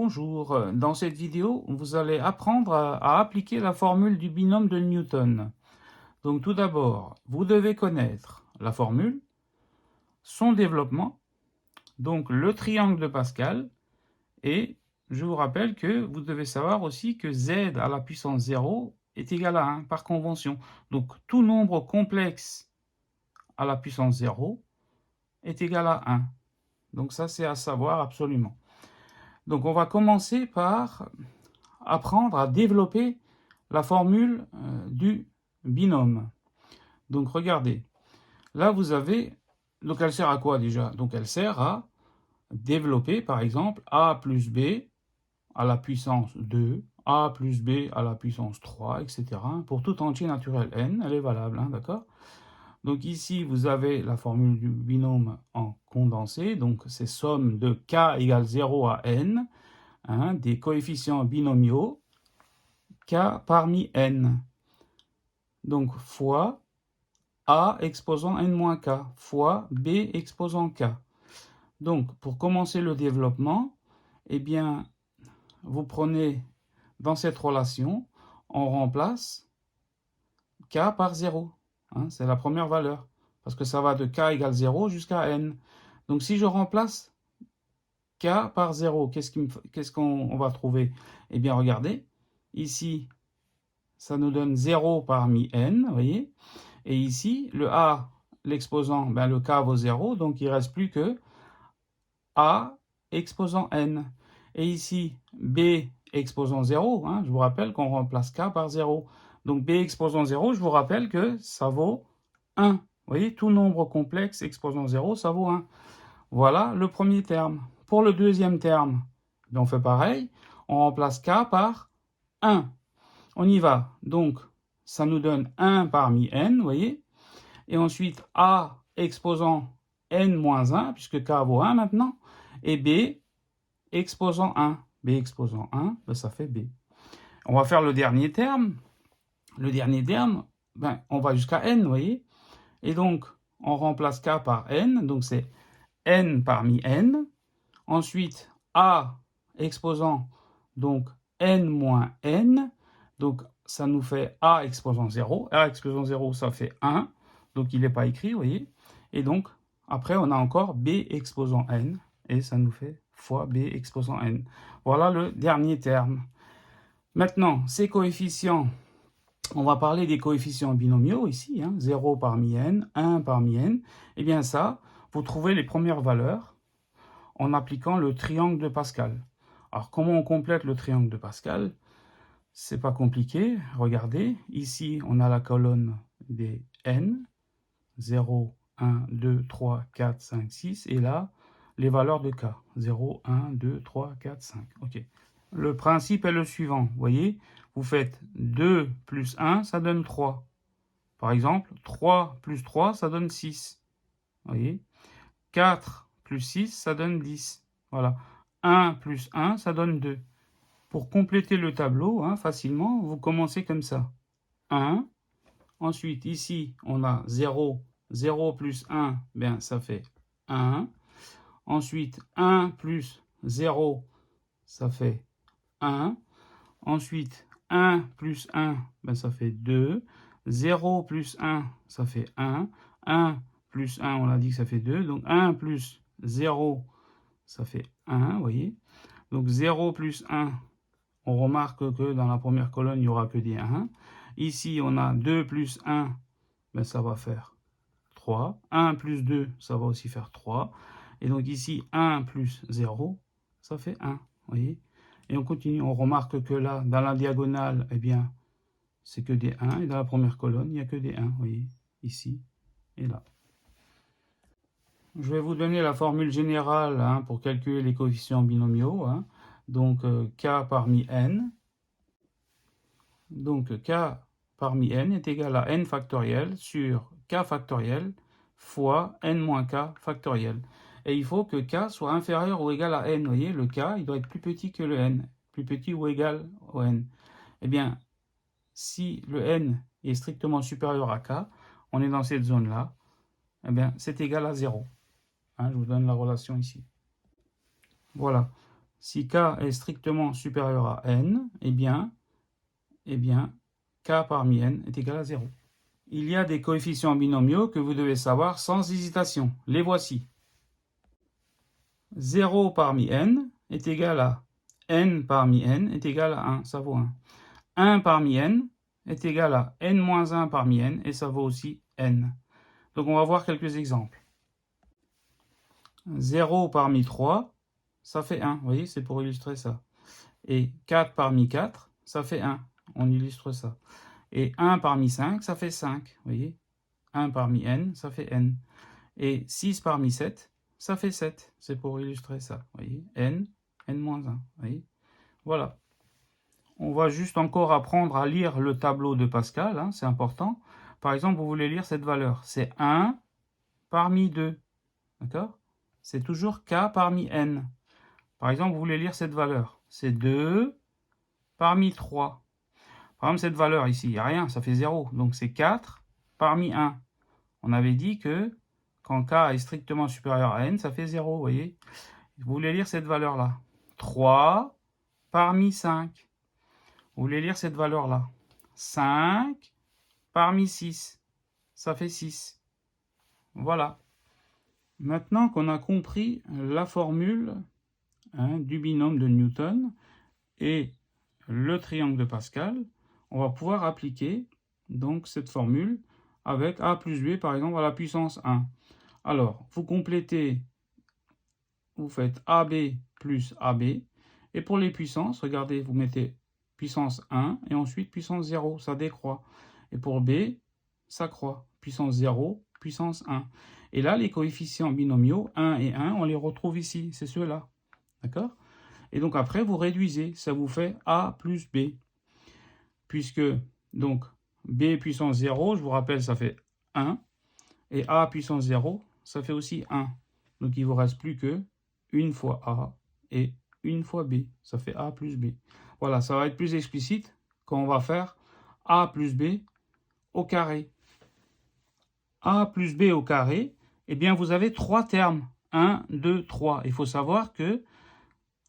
Bonjour, dans cette vidéo, vous allez apprendre à appliquer la formule du binôme de Newton. Donc tout d'abord, vous devez connaître la formule, son développement, donc le triangle de Pascal, et je vous rappelle que vous devez savoir aussi que z à la puissance 0 est égal à 1 par convention. Donc tout nombre complexe à la puissance 0 est égal à 1. Donc ça, c'est à savoir absolument. Donc on va commencer par apprendre à développer la formule du binôme. Donc regardez, là vous avez, donc elle sert à quoi déjà? Donc elle sert à développer par exemple a plus b à la puissance 2, a plus b à la puissance 3, etc. Pour tout entier naturel n, elle est valable, hein, d'accord? Donc ici vous avez la formule du binôme en condensé, donc c'est somme de k égale 0 à n, hein, des coefficients binomiaux, k parmi n. Donc fois a exposant n-k fois b exposant k. Donc pour commencer le développement, eh bien, vous prenez dans cette relation, on remplace k par 0. Hein, c'est la première valeur. Parce que ça va de k égale 0 jusqu'à n. Donc si je remplace k par 0, qu'est-ce qu'on va trouver? Eh bien, regardez, ici, ça nous donne 0 parmi n, vous voyez. Et ici, le a, l'exposant, ben le k vaut 0, donc il ne reste plus que a exposant n. Et ici, b exposant 0, hein, je vous rappelle qu'on remplace k par 0. Donc b exposant 0, je vous rappelle que ça vaut 1. Vous voyez, tout nombre complexe exposant 0, ça vaut 1. Voilà le premier terme. Pour le deuxième terme, on fait pareil. On remplace k par 1. On y va. Donc, ça nous donne 1 parmi n, vous voyez. Et ensuite, a exposant n moins 1, puisque k vaut 1 maintenant. Et b exposant 1. b exposant 1, ben ça fait b. On va faire le dernier terme. Le dernier terme, ben, on va jusqu'à n, vous voyez. Et donc, on remplace k par n. Donc, c'est n parmi n. Ensuite, a exposant donc n moins n. Donc, ça nous fait a exposant 0. a exposant 0, ça fait 1. Donc, il n'est pas écrit, vous voyez. Et donc, après, on a encore b exposant n. Et ça nous fait fois b exposant n. Voilà le dernier terme. Maintenant, ces coefficients, on va parler des coefficients binomiaux ici. 0 parmi n, 1 parmi n. Eh bien ça, vous trouvez les premières valeurs en appliquant le triangle de Pascal. Alors, comment on complète le triangle de Pascal? C'est pas compliqué. Regardez, ici, on a la colonne des n. 0, 1, 2, 3, 4, 5, 6. Et là, les valeurs de k. 0, 1, 2, 3, 4, 5. OK. Le principe est le suivant. Vous voyez, vous faites 2 plus 1, ça donne 3. Par exemple, 3 plus 3, ça donne 6. Vous voyez, 4 plus 6, ça donne 10. Voilà. 1 plus 1, ça donne 2. Pour compléter le tableau, facilement, vous commencez comme ça. 1. Ensuite, ici, on a 0. 0 plus 1, bien, ça fait 1. Ensuite, 1 plus 0, ça fait 1. Ensuite, 1 plus 1, ben, ça fait 2. 0 plus 1, ça fait 1. 1 plus 1, on a dit que ça fait 2. Donc 1 plus 0, ça fait 1, vous voyez. Donc 0 plus 1, on remarque que dans la première colonne, il n'y aura que des 1. Ici, on a 2 plus 1, ben, ça va faire 3. 1 plus 2, ça va aussi faire 3. Et donc ici, 1 plus 0, ça fait 1, vous voyez. Et on continue, on remarque que là, dans la diagonale, eh bien, c'est que des 1. Et dans la première colonne, il n'y a que des 1, vous voyez, ici et là. Je vais vous donner la formule générale pour calculer les coefficients binomiaux. Donc, k parmi n. Donc, k parmi n est égal à n factoriel sur k factoriel fois n moins k factoriel. Et il faut que k soit inférieur ou égal à n. Vous voyez, le k, il doit être plus petit que le n. Plus petit ou égal au n. Eh bien, si le n est strictement supérieur à k, on est dans cette zone-là, eh bien, c'est égal à 0. Je vous donne la relation ici. Voilà. si k est strictement supérieur à n, eh bien, k parmi n est égal à 0. Il y a des coefficients binomiaux que vous devez savoir sans hésitation. Les voici. 0 parmi n est égal à n parmi n est égal à 1, ça vaut 1. 1 parmi n est égal à n-1 parmi n, et ça vaut aussi n. Donc on va voir quelques exemples. 0 parmi 3, ça fait 1, vous voyez, c'est pour illustrer ça. Et 4 parmi 4, ça fait 1, on illustre ça. Et 1 parmi 5, ça fait 5, vous voyez. 1 parmi n, ça fait n. Et 6 parmi 7, ça fait 7, c'est pour illustrer ça, vous voyez. n, n-1, vous voyez. Voilà. On va juste encore apprendre à lire le tableau de Pascal, hein, c'est important. Par exemple, vous voulez lire cette valeur, c'est 1 parmi 2, d'accord? C'est toujours k parmi n. Par exemple, vous voulez lire cette valeur, c'est 2 parmi 3. Par exemple, cette valeur ici, il n'y a rien, ça fait 0, donc c'est 4 parmi 1. On avait dit que quand k est strictement supérieur à n, ça fait 0, vous voyez? Vous voulez lire cette valeur-là, 3 parmi 5. Vous voulez lire cette valeur-là, 5 parmi 6, ça fait 6. Voilà. Maintenant qu'on a compris la formule du binôme de Newton et le triangle de Pascal, on va pouvoir appliquer donc cette formule avec a plus b par exemple à la puissance 1. Alors, vous complétez, vous faites ab plus ab, et pour les puissances, regardez, vous mettez puissance 1 et ensuite puissance 0, ça décroît. Et pour b, ça croît, puissance 0, puissance 1. Et là, les coefficients binomiaux 1 et 1, on les retrouve ici, c'est ceux-là. D'accord? Et donc après, vous réduisez, ça vous fait a plus b. Puisque, donc, b puissance 0, je vous rappelle, ça fait 1. Et a puissance 0, ça fait aussi 1. Donc il ne vous reste plus que une fois a et une fois b. Ça fait a plus b. Voilà, ça va être plus explicite quand on va faire a plus b au carré. A plus b au carré, eh bien vous avez trois termes. 1, 2, 3. Il faut savoir que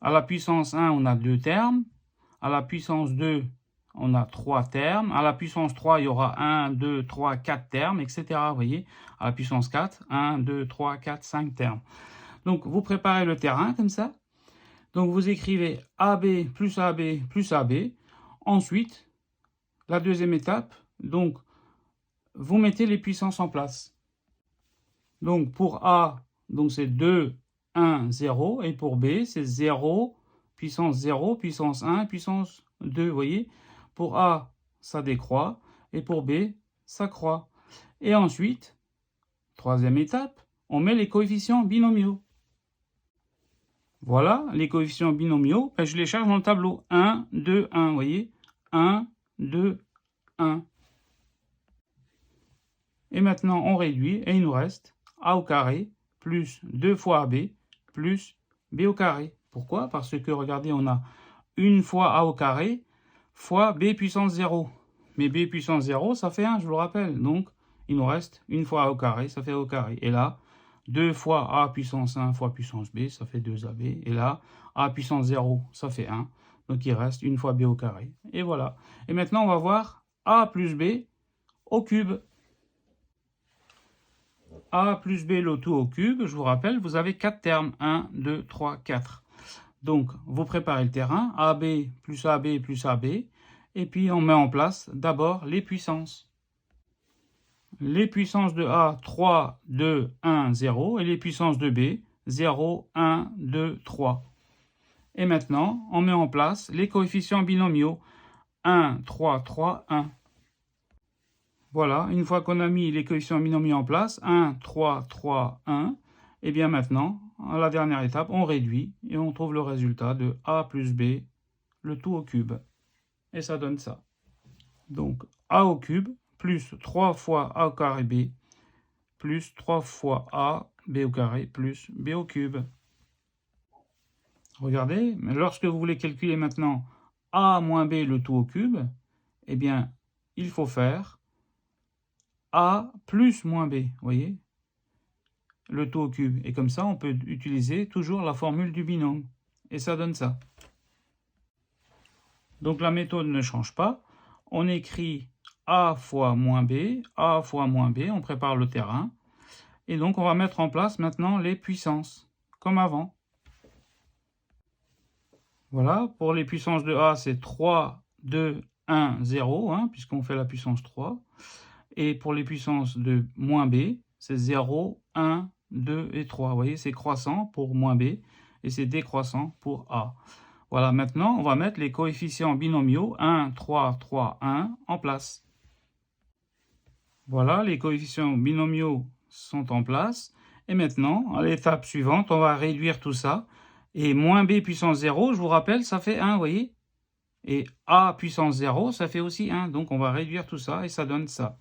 à la puissance 1, on a 2 termes. À la puissance 2, on a 3 termes. À la puissance 3, il y aura 1, 2, 3, 4 termes, etc. Vous voyez, à la puissance 4, 1, 2, 3, 4, 5 termes. Donc, vous préparez le terrain comme ça. Donc, vous écrivez AB plus AB plus AB. Ensuite, la deuxième étape, donc, vous mettez les puissances en place. Donc, pour A, donc c'est 2, 1, 0. Et pour B, c'est 0, puissance 1, puissance 2. Vous voyez, pour A, ça décroît. Et pour B, ça croît. Et ensuite, troisième étape, on met les coefficients binomiaux. Voilà, les coefficients binomiaux, je les charge dans le tableau. 1, 2, 1, vous voyez, 1, 2, 1. Et maintenant, on réduit et il nous reste a au carré plus 2 fois ab plus b au carré. Pourquoi? Parce que, regardez, on a une fois a au carré fois b puissance 0. Mais b puissance 0, ça fait 1, je vous le rappelle. Donc, il nous reste une fois a au carré, ça fait a au carré. Et là, 2 fois a puissance 1 fois puissance b, ça fait 2ab. Et là, a puissance 0, ça fait 1. Donc, il reste une fois b au carré. Et voilà. Et maintenant, on va voir a plus b au cube. A plus b le tout au cube, je vous rappelle, vous avez 4 termes. 1, 2, 3, 4. Donc, vous préparez le terrain, AB plus AB plus AB, et puis on met en place d'abord les puissances. Les puissances de A, 3, 2, 1, 0, et les puissances de B, 0, 1, 2, 3. Et maintenant, on met en place les coefficients binomiaux, 1, 3, 3, 1. Voilà, une fois qu'on a mis les coefficients binomiaux en place, 1, 3, 3, 1, et bien maintenant, à la dernière étape, on réduit et on trouve le résultat de a plus b, le tout au cube. Et ça donne ça. Donc, a au cube plus 3 fois a au carré b plus 3 fois a b au carré plus b au cube. Regardez, lorsque vous voulez calculer maintenant a moins b le tout au cube, eh bien, il faut faire a plus moins b, vous voyez, le tout au cube. Et comme ça, on peut utiliser toujours la formule du binôme. et ça donne ça. Donc la méthode ne change pas. On écrit A fois moins B, A fois moins B, on prépare le terrain. Et donc on va mettre en place maintenant les puissances, comme avant. Voilà, pour les puissances de A, c'est 3, 2, 1, 0, hein, puisqu'on fait la puissance 3. Et pour les puissances de moins B, c'est 0, 1, 2 et 3. Vous voyez, c'est croissant pour moins B et c'est décroissant pour A. Voilà, maintenant, on va mettre les coefficients binomiaux 1, 3, 3, 1 en place. Voilà, les coefficients binomiaux sont en place. Et maintenant, à l'étape suivante, on va réduire tout ça. Et moins b puissance 0, je vous rappelle, ça fait 1, vous voyez. Et a puissance 0, ça fait aussi 1. Donc on va réduire tout ça et ça donne ça.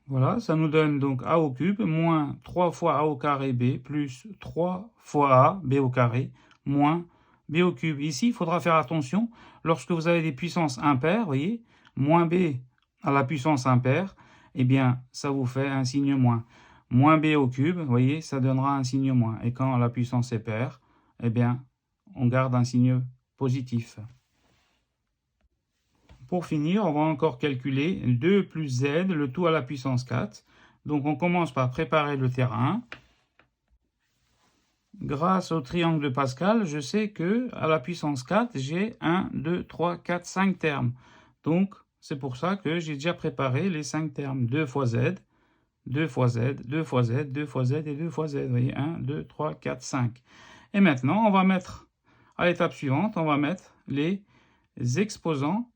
Voilà, ça nous donne donc a au cube moins 3 fois a au carré b plus 3 fois a, b au carré, moins b au cube. Ici, il faudra faire attention, lorsque vous avez des puissances impaires, vous voyez, moins b à la puissance impaire, eh bien, ça vous fait un signe moins. Moins b au cube, vous voyez, ça donnera un signe moins. Et quand la puissance est paire, eh bien, on garde un signe positif. Pour finir, on va encore calculer 2 plus z, le tout à la puissance 4. Donc on commence par préparer le terrain. Grâce au triangle de Pascal, je sais que à la puissance 4, j'ai 1, 2, 3, 4, 5 termes. Donc c'est pour ça que j'ai déjà préparé les 5 termes. 2 fois z, 2 fois z, 2 fois z, 2 fois z et 2 fois z. Vous voyez, 1, 2, 3, 4, 5. Et maintenant, on va mettre, à l'étape suivante, on va mettre les exposants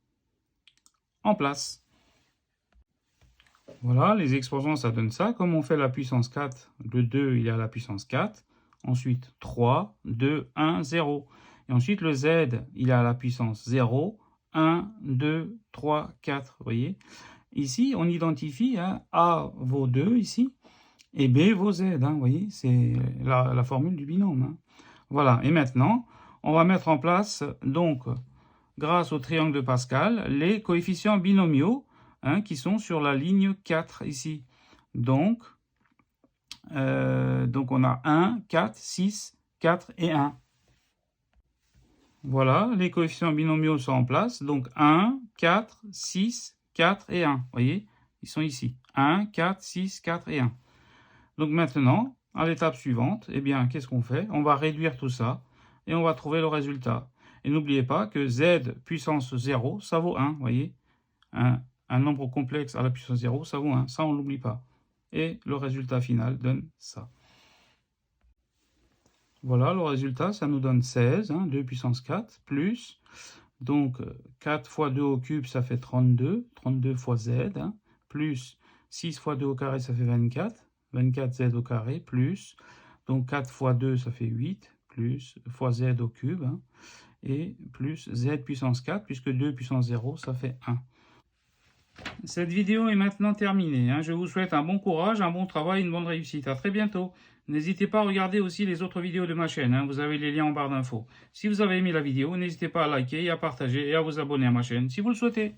en place. Voilà, les exposants, ça donne ça. Comme on fait la puissance 4, le 2, il est à la puissance 4. Ensuite, 3, 2, 1, 0. Et ensuite, le z, il est à la puissance 0, 1, 2, 3, 4. Vous voyez? Ici, on identifie, hein, A vaut 2 ici, et B vaut Z. Hein, vous voyez? C'est la formule du binôme. Hein. Voilà, et maintenant, on va mettre en place, donc, grâce au triangle de Pascal, les coefficients binomiaux, hein, qui sont sur la ligne 4 ici. Donc on a 1, 4, 6, 4 et 1. Voilà, les coefficients binomiaux sont en place. Donc 1, 4, 6, 4 et 1. Vous voyez, ils sont ici. 1, 4, 6, 4 et 1. Donc maintenant, à l'étape suivante, eh bien, qu'est-ce qu'on fait? On va réduire tout ça et on va trouver le résultat. Et n'oubliez pas que z puissance 0, ça vaut 1, vous voyez. Un nombre complexe à la puissance 0, ça vaut 1, ça on ne l'oublie pas. Et le résultat final donne ça. Voilà, le résultat, ça nous donne 16, hein, 2 puissance 4, plus, donc 4 fois 2 au cube, ça fait 32, 32 fois z, hein, plus 6 fois 2 au carré, ça fait 24, 24 z au carré, plus, donc 4 fois 2, ça fait 8, plus, fois z au cube, hein, et plus z puissance 4, puisque 2 puissance 0, ça fait 1. Cette vidéo est maintenant terminée. Hein. Je vous souhaite un bon courage, un bon travail, une bonne réussite. À très bientôt. N'hésitez pas à regarder aussi les autres vidéos de ma chaîne. Hein. Vous avez les liens en barre d'infos. Si vous avez aimé la vidéo, n'hésitez pas à liker, à partager et à vous abonner à ma chaîne si vous le souhaitez.